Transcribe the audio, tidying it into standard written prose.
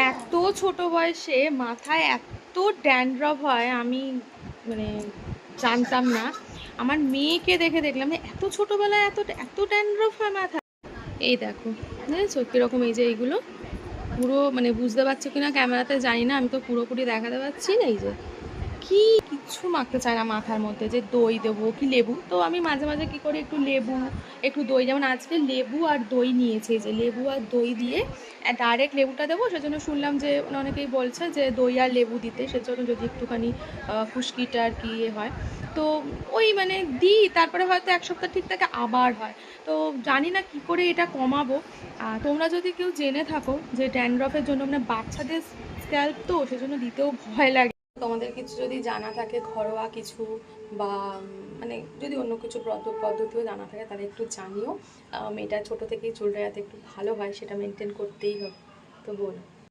এত ছোট বয়সে মাথায় এত ড্যান্ড্রফ হয় আমি মানে জানতাম না। আমার মেয়েকে দেখে দেখলাম যে এত ছোটবেলায় এত এত ড্যান্ড্রফ হয় মাথায়। এই দেখো, বুঝেছো কিরকম? এই যে এইগুলো পুরো মানে বুঝতে পারছো কিনা ক্যামেরাতে জানি না, আমি তো পুরোপুরি দেখাতে পারছি না। এই যে কি কিচ্ছু মাখতে চায় না মাথার মধ্যে, যে দই দেবো কি লেবু, তো আমি মাঝে মাঝে কি করি একটু লেবু একটু দই, যেমন আজকে লেবু আর দই নিয়েছে, যে লেবু আর দই দিয়ে ডাইরেক্ট লেবুটা দেবো, সেজন্য শুনলাম যে অনেকেই বলছে যে দই আর লেবু দিতে, সেজন্য যদি একটুখানি খুশকিটা আর কি ইয়ে হয়, তো ওই মানে দিই, তারপরে হয়তো এক সপ্তাহ ঠিক থাকে আবার হয়। তো জানি না কি করে এটা কমাবো। তোমরা যদি কেউ জেনে থাকো যে ড্যান্ড্রফের জন্য মানে বাচ্চাদের স্ক্যাল্প তো সেজন্য দিতেও ভয় লাগে, তোমাদের কিছু যদি জানা থাকে ঘরোয়া কিছু বা মানে যদি অন্য কিছু পদ্ধতিও জানা থাকে তাহলে একটু জানিও। মেয়েটা ছোটো থেকেই চুলটা যাতে একটু ভালো হয় সেটা মেনটেন করতেই হবে, তো বলো।